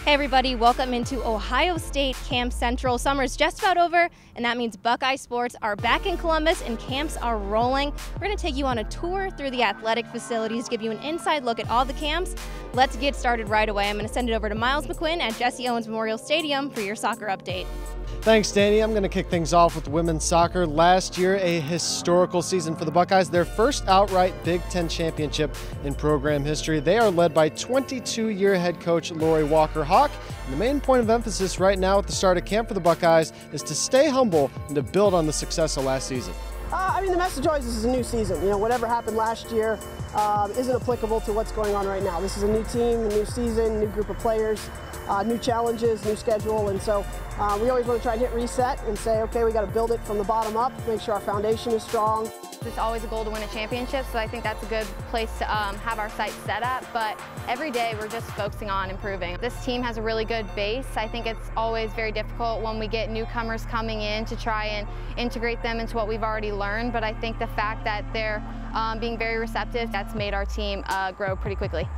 Hey everybody, welcome into Ohio State Camp Central. Summer's just about over, and that means Buckeye sports are back in Columbus and camps are rolling. We're going to take you on a tour through the athletic facilities, give you an inside look at all the camps. Let's get started right away. I'm going to send it over to Miles McQuinn at Jesse Owens Memorial Stadium for your soccer update. Thanks, Danny. I'm going to kick things off with women's soccer. Last year, a historical season for the Buckeyes, their first outright Big Ten championship in program history. They are led by 22-year head coach WALKER-HOCK. And the main point of emphasis right now at the start of camp for the Buckeyes is to stay humble and to build on the success of last season. The message always is a new season. Whatever happened last year isn't applicable to what's going on right now. This is a new team, a new season, new group of players, new challenges, new schedule, and so we always want to try and hit reset and say, okay, we got to build it from the bottom up, make sure our foundation is strong. It's always a goal to win a championship, so I think that's a good place to have our sights set at, but every day we're just focusing on improving. This team has a really good base. I think it's always very difficult when we get newcomers coming in to try and integrate them into what we've already learned, but I think the fact that they're being very receptive, that's made our team grow pretty quickly.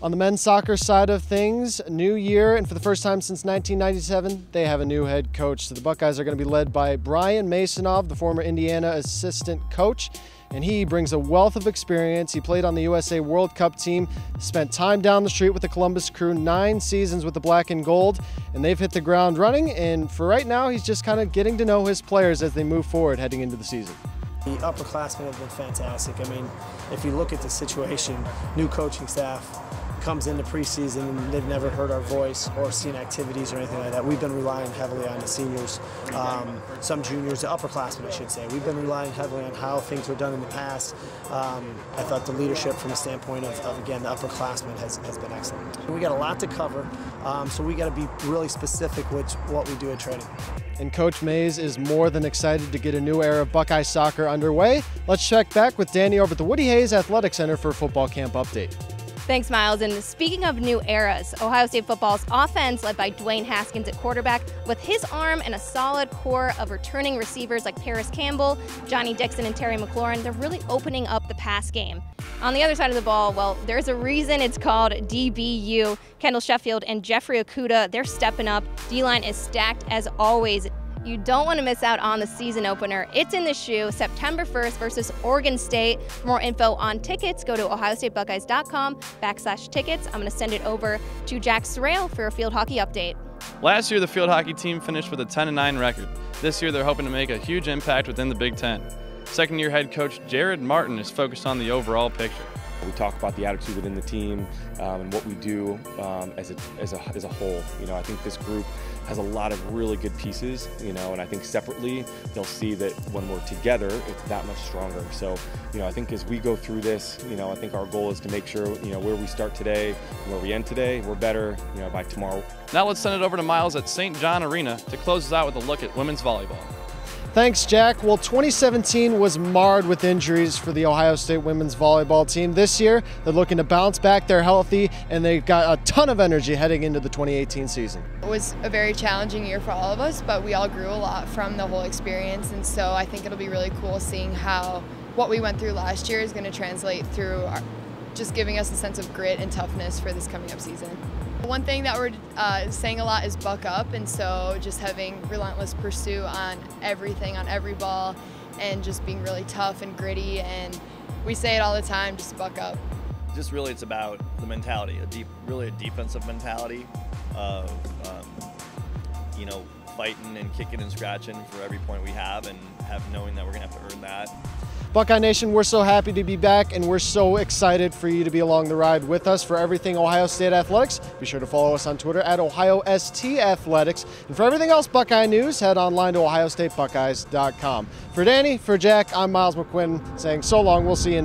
On the men's soccer side of things, new year, and for the first time since 1997, they have a new head coach. So the Buckeyes are going to be led by Brian Masonov, the former Indiana assistant coach, and he brings a wealth of experience. He played on the USA World Cup team, spent time down the street with the Columbus Crew, 9 seasons with the black and gold, and they've hit the ground running, and for right now, he's just kind of getting to know his players as they move forward heading into the season. The upperclassmen have been fantastic. If you look at the situation, new coaching staff comes into preseason and they've never heard our voice or seen activities or anything like that. We've been relying heavily on the seniors, some juniors, the upperclassmen I should say. We've been relying heavily on how things were done in the past. I thought the leadership from the standpoint of again, the upperclassmen has been excellent. We got a lot to cover, so we got to be really specific with what we do at training. And Coach Mays is more than excited to get a new era of Buckeye soccer underway. Let's check back with Danny over at the Woody Hayes Athletic Center for a football camp update. Thanks, Miles. And speaking of new eras, Ohio State football's offense, led by Dwayne Haskins at quarterback, with his arm and a solid core of returning receivers like Paris Campbell, Johnny Dixon, and Terry McLaurin, they're really opening up the pass game. On the other side of the ball, well, there's a reason it's called DBU. Kendall Sheffield and Jeffrey Okuda, they're stepping up. D-line is stacked as always. You don't want to miss out on the season opener. It's in the shoe, September 1st versus Oregon State. For more info on tickets, go to ohiostatebuckeyes.com/tickets. I'm going to send it over to Jack Sorrell for a field hockey update. Last year, the field hockey team finished with a 10-9 record. This year, they're hoping to make a huge impact within the Big Ten. Second-year head coach Jared Martin is focused on the overall picture. We talk about the attitude within the team and what we do as a whole. I think this group has a lot of really good pieces, and I think separately they'll see that when we're together, it's that much stronger. So, I think as we go through this, I think our goal is to make sure, where we start today and where we end today, we're better, by tomorrow. Now let's send it over to Miles at St. John Arena to close us out with a look at women's volleyball. Thanks, Jack. Well, 2017 was marred with injuries for the Ohio State women's volleyball team. This year, they're looking to bounce back. They're healthy, and they've got a ton of energy heading into the 2018 season. It was a very challenging year for all of us, but we all grew a lot from the whole experience, and so I think it'll be really cool seeing how what we went through last year is going to translate through just giving us a sense of grit and toughness for this coming up season. One thing that we're saying a lot is buck up, and so just having relentless pursuit on everything, on every ball, and just being really tough and gritty, and we say it all the time, just buck up. Just really it's about the mentality, really a defensive mentality of fighting and kicking and scratching for every point we have, and knowing that we're going to have to earn that. Buckeye Nation, we're so happy to be back, and we're so excited for you to be along the ride with us. For everything Ohio State Athletics, be sure to follow us on Twitter at OhioST Athletics. And for everything else Buckeye News, head online to OhioStateBuckeyes.com. For Danny, for Jack, I'm Miles McQuinn saying so long. We'll see you next